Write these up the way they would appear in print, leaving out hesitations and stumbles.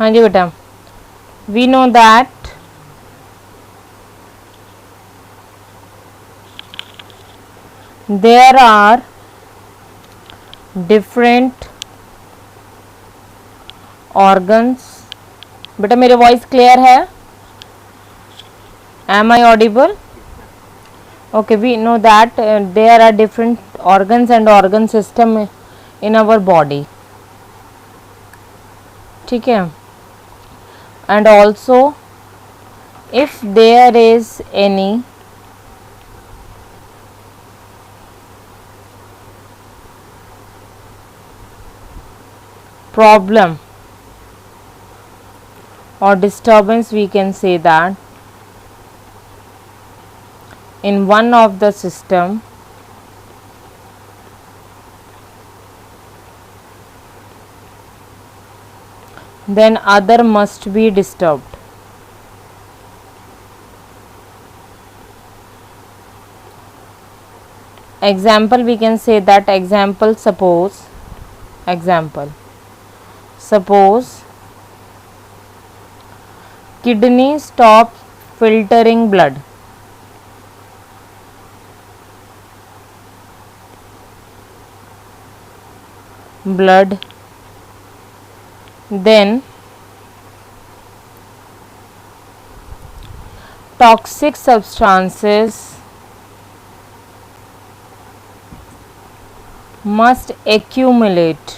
हाँ जी बेटा, we know that there are different organs. बेटा मेरे वॉइस क्लियर है? Am I audible? Okay, we know that there are different organs and organ system in our body, ठीक है। And also if there is any problem or disturbance, we can say that in one of the system, then other must be disturbed. Example, we can say that example, suppose kidney stop filtering blood, then toxic substances must accumulate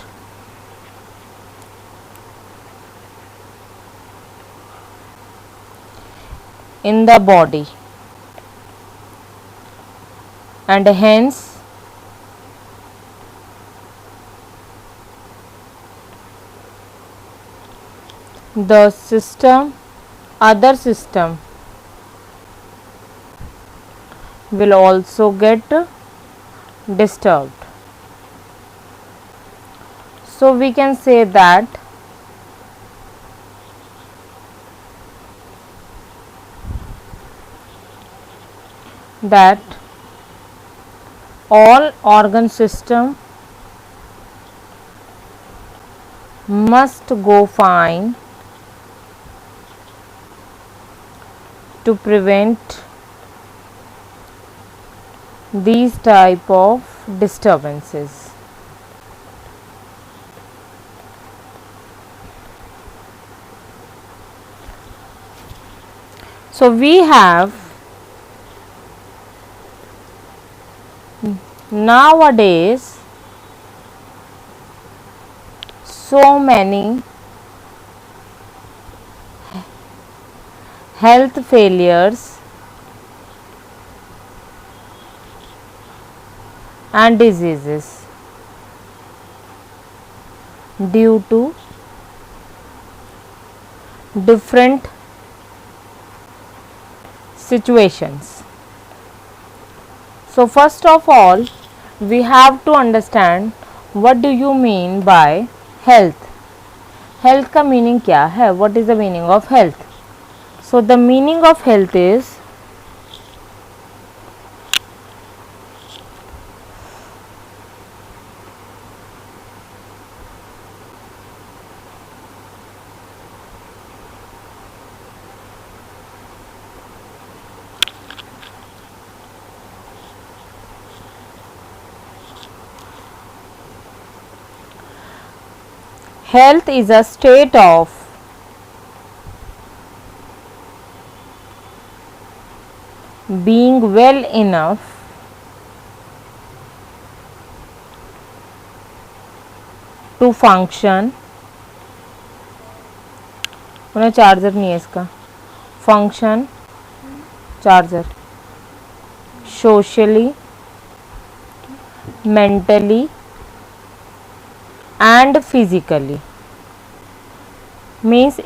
in the body, and hence the other system will also get disturbed. So we can say that all organ system must go fine to prevent these type of disturbances. So we have nowadays so many health failures and diseases due to different situations. So first of all, we have to understand what do you mean by health. Health का meaning क्या है? What is the meaning of health? So the meaning of health is health is a state of being well enough to function. उन्हें charger नहीं है इसका. Function charger socially, mentally and physically. Means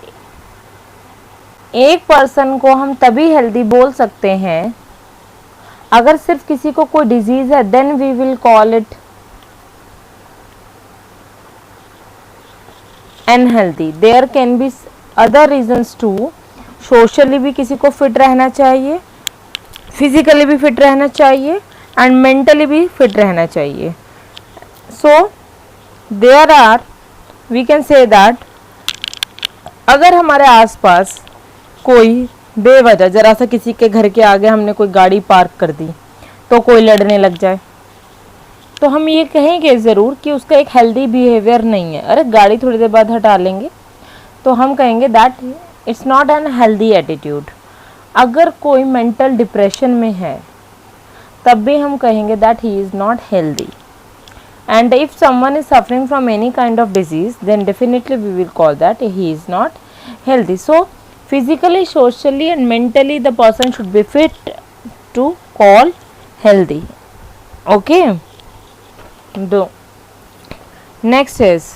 एक person को हम तभी healthy बोल सकते हैं अगर सिर्फ किसी को कोई डिजीज है, then we will call it unhealthy. There can be other reasons too. Socially भी किसी को फिट रहना चाहिए, फिजिकली भी फिट रहना चाहिए एंड मेंटली भी फिट रहना चाहिए. So there are, we can say that अगर हमारे आसपास कोई बेवजह जरा सा किसी के घर के आगे हमने कोई गाड़ी पार्क कर दी तो कोई लड़ने लग जाए, तो हम ये कहेंगे ज़रूर कि उसका एक हेल्दी बिहेवियर नहीं है। अरे गाड़ी थोड़ी देर बाद हटा लेंगे, तो हम कहेंगे that it's not an healthy attitude. अगर कोई मेंटल डिप्रेशन में है तब भी हम कहेंगे that he is not healthy. And if someone is suffering from any kind of disease, then definitely we will call that he is not healthy. So physically, socially and mentally the person should be fit to call healthy. Okay. Do next is,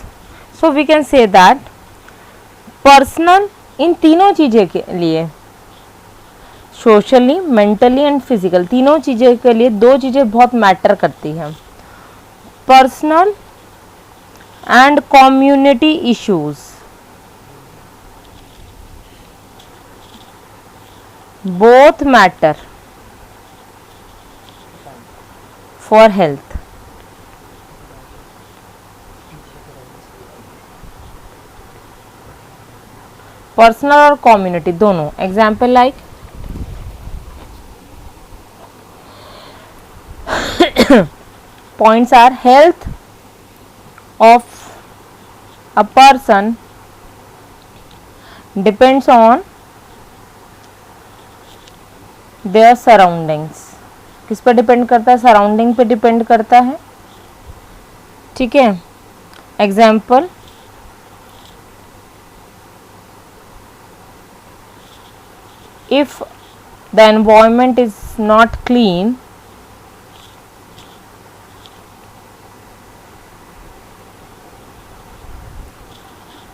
so we can say that personal इन तीनों चीज़ें के लिए, socially, mentally and physical, तीनों चीज़ें के लिए दो चीज़ें बहुत मैटर करती हैं। Personal and community issues both matter for health. Personal और कम्युनिटी दोनों। Example like points are health of a person depends on their surroundings। किस पर डिपेंड करता है? सराउंडिंग पे डिपेंड करता है। ठीक है। Example, if the environment is not clean,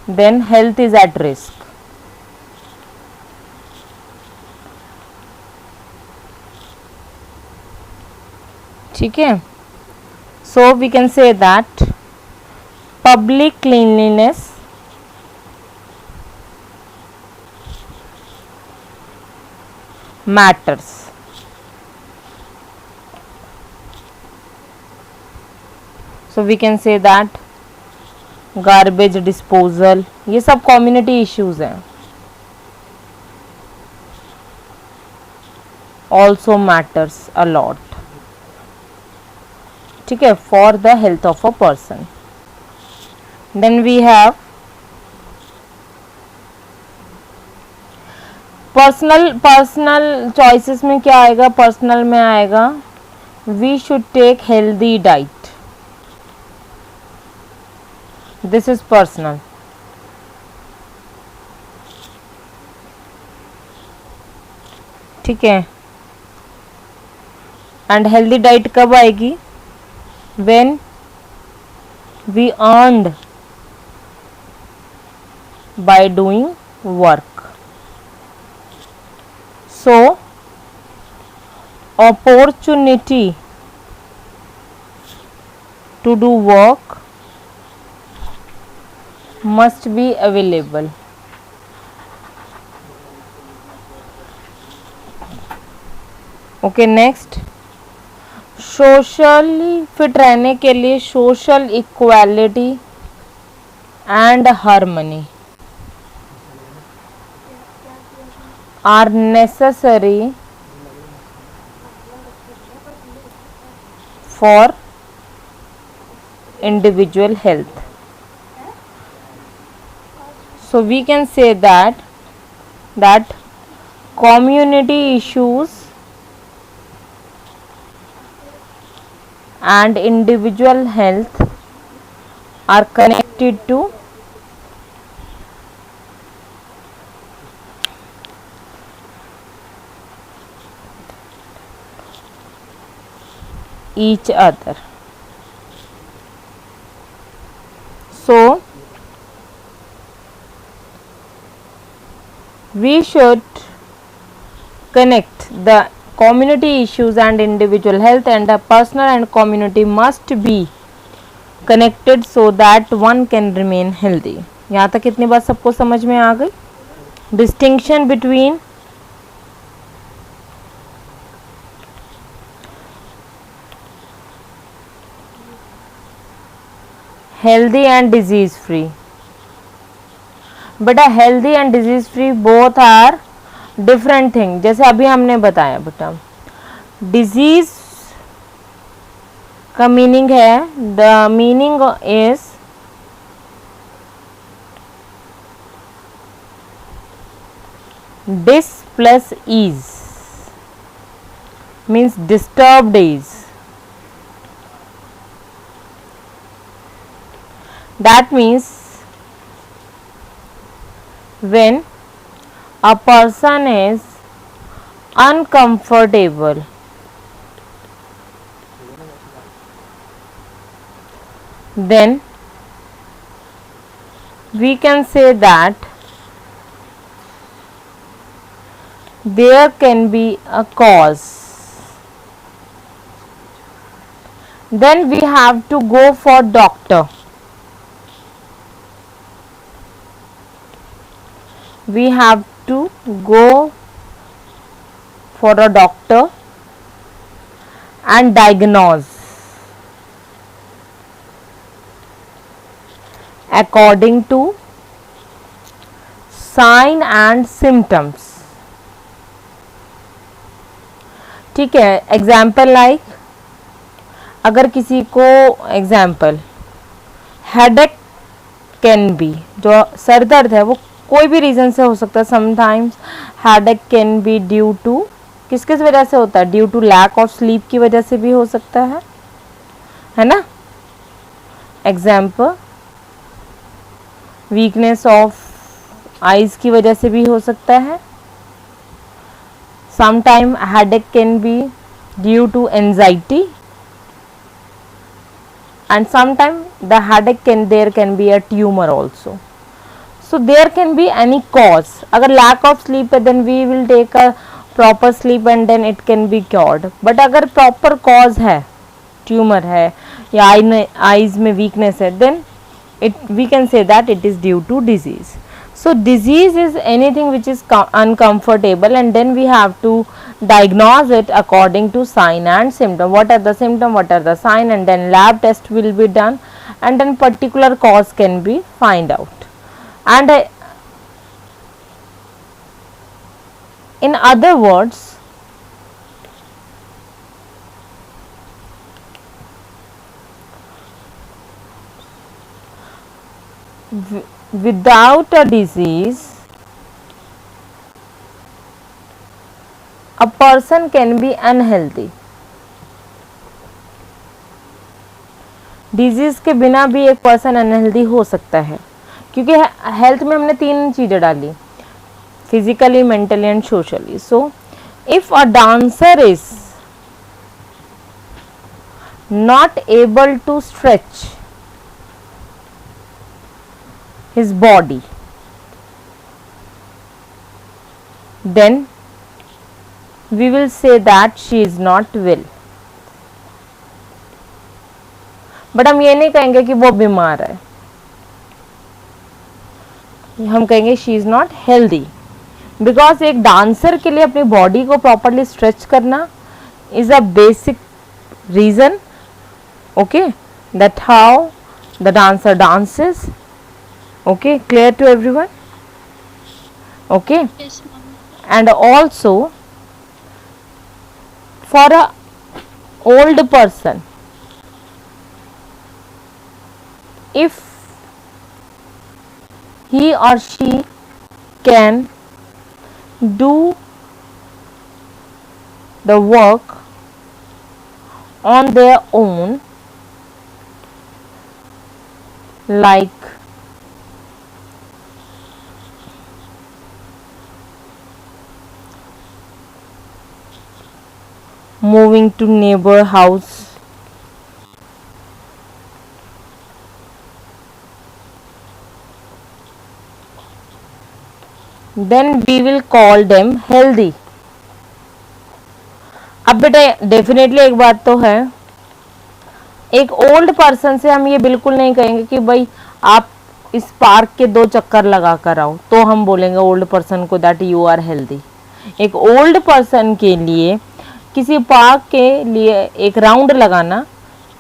then health is at risk. ठीक है। So we can say that public cleanliness matters. So we can say that garbage disposal, ये सब कम्युनिटी इश्यूज हैं, ऑल्सो मैटर्स अ लॉट। ठीक है, for the health of a person. Then we have personal choices में क्या आएगा? Personal में आएगा we should take healthy diet. This is personal. ठीक है। एंड हेल्दी डाइट कब आएगी? When we earned by doing work. So opportunity to do work must be available. Okay, next, socially fit रहने के लिए social equality and harmony are necessary for individual health. So we can say that community issues and individual health are connected to each other. So we should connect the community issues and individual health, and the personal and community must be connected so that one can remain healthy. यहाँ तक कितनी बात सबको समझ में आ गई? Distinction between healthy and disease free. बेटा healthy and disease free both are different thing. जैसे अभी हमने बताया बेटा, डिजीज का मीनिंग है, the meaning is dis plus ease, means disturbed ease. That means when a person is uncomfortable, then we can say that there can be a cause. Then we have to go for doctor. We have to go for a doctor and diagnose according to sign and symptoms. ठीक है, example like अगर किसी को example headache can B, जो sir दर्द है वो कोई भी रीज़न से हो सकता है। Sometimes headache can be due to, किस किस वजह से होता है, due to lack of sleep की वजह से भी हो सकता है ना। एग्जाम्पल वीकनेस ऑफ आइज की वजह से भी हो सकता है। Sometime headache can be due to anxiety and sometime the headache there can be a tumor also. So there can be any cause. अगर lack of sleep है then we will take a proper sleep and then it can be cured. But अगर proper cause है, tumor है या eyes में weakness है, then we can say that it is due to disease. So disease is anything which is uncomfortable and then we have to diagnose it according to sign and symptom. What are the symptom, what are the sign, and then lab test will be done and then particular cause can be find out. And in other words, without a disease a person can be unhealthy. Disease के बिना भी एक person unhealthy हो सकता है, क्योंकि health में हमने 3 चीज़ें डाली, physically, mentally and socially. So if a dancer is not able to stretch his body, then we will say that she is not well. But हम ये नहीं कहेंगे कि वो बीमार है, हम कहेंगे she is not healthy. Because एक डांसर के लिए अपनी बॉडी को प्रॉपरली स्ट्रेच करना is a basic reason. Okay, that how the dancer dances. Okay, clear to everyone? Okay. Yes, ma'am. And also for a old person, if he or she can do the work on their own, like moving to neighbor house, then we will call them healthy. अब बेटा definitely एक बात तो है, एक old person से हम ये बिल्कुल नहीं कहेंगे कि भाई आप इस पार्क के 2 चक्कर लगा कर आओ, तो हम बोलेंगे ओल्ड पर्सन को दैट यू आर हेल्दी. एक ओल्ड पर्सन के लिए किसी पार्क के लिए एक राउंड लगाना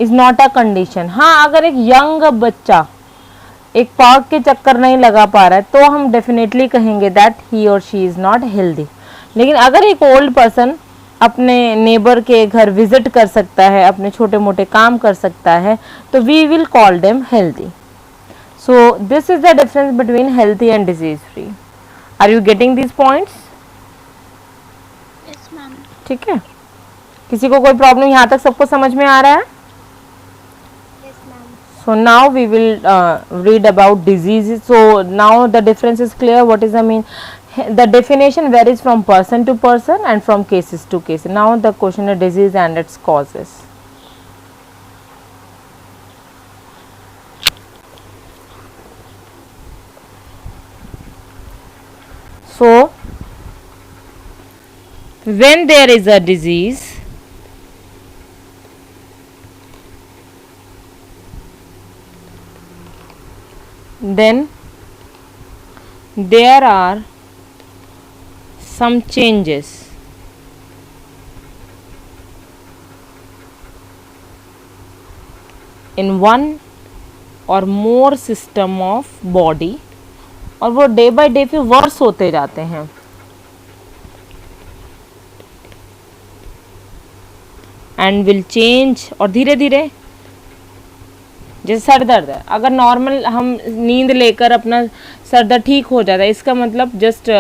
इज नॉट अ कंडीशन. हाँ, अगर एक यंग बच्चा एक पार्क के चक्कर नहीं लगा पा रहा है तो हम डेफिनेटली कहेंगे दैट ही और शी इज़ नॉट हेल्दी। लेकिन अगर एक ओल्ड पर्सन अपने नेबर के घर विजिट कर सकता है, अपने छोटे मोटे काम कर सकता है, तो we will call them healthy. So this is the difference between healthy and disease free. Are you getting these points? Yes ma'am. ठीक है, किसी को कोई प्रॉब्लम यहाँ तक सबको समझ में आ रहा है? Yes ma'am. So now we will read about diseases. So now the difference is clear. What is the mean? The definition varies from person to person and from cases to cases. Now the question is disease and its causes. So when there is a disease, then there are some changes in one or more system of body, और वो day by day फिर verse होते जाते हैं। And will change, और धीरे धीरे, जैसे सर दर्द है, अगर नॉर्मल हम नींद लेकर अपना सर दर्द ठीक हो जाता है, इसका मतलब just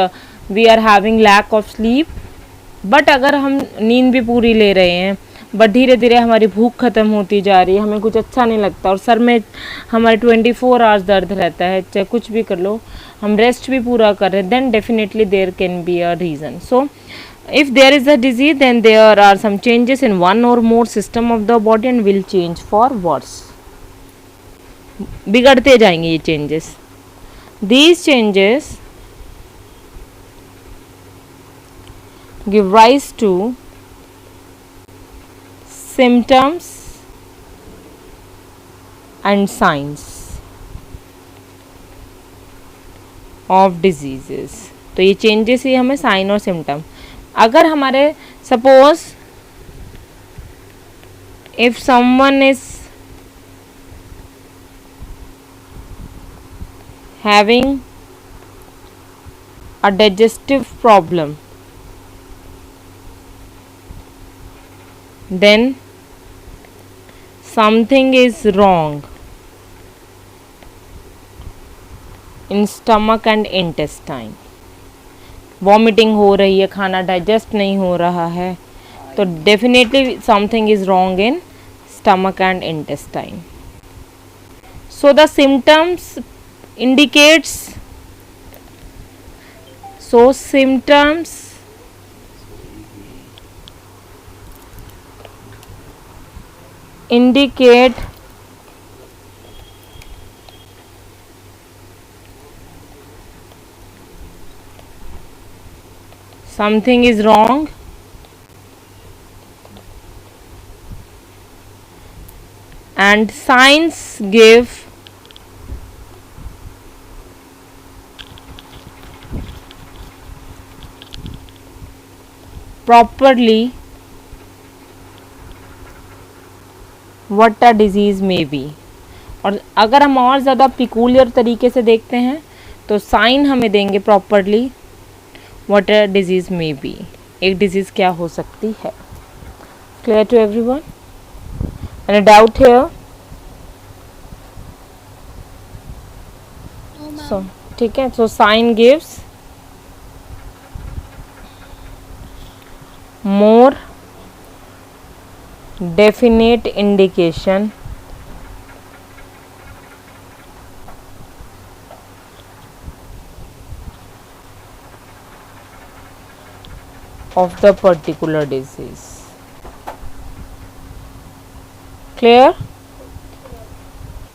we are having lack of sleep. But अगर हम नींद भी पूरी ले रहे हैं बट धीरे धीरे हमारी भूख ख़त्म होती जा रही है, हमें कुछ अच्छा नहीं लगता और सर में हमारे 24 आवर्स दर्द रहता है, चाहे कुछ भी कर लो, हम रेस्ट भी पूरा कर रहे हैं, then definitely there can be a reason. So if there is a disease, then there are some changes in one or more system of the body and will change for worse. बिगड़ते जाएंगे ये changes. These changes give rise to symptoms and signs of diseases. तो ये changes ही हमें sign और symptom, अगर हमारे suppose if someone is having a digestive problem, then something is wrong in stomach and intestine. Vomiting हो रही है, खाना डाइजेस्ट नहीं हो रहा है, तो definitely something is wrong in stomach and intestine. So the symptoms indicates, so symptoms indicate something is wrong and signs give properly what a disease may be. और अगर हम और ज़्यादा पिकूलियर तरीके से देखते हैं तो साइन हमें देंगे properly what a disease may be, एक डिजीज़ क्या हो सकती है. Clear to everyone? Any doubt here? No, ma'am. So ठीक है, so sign gives more definite indication of the particular disease. Clear?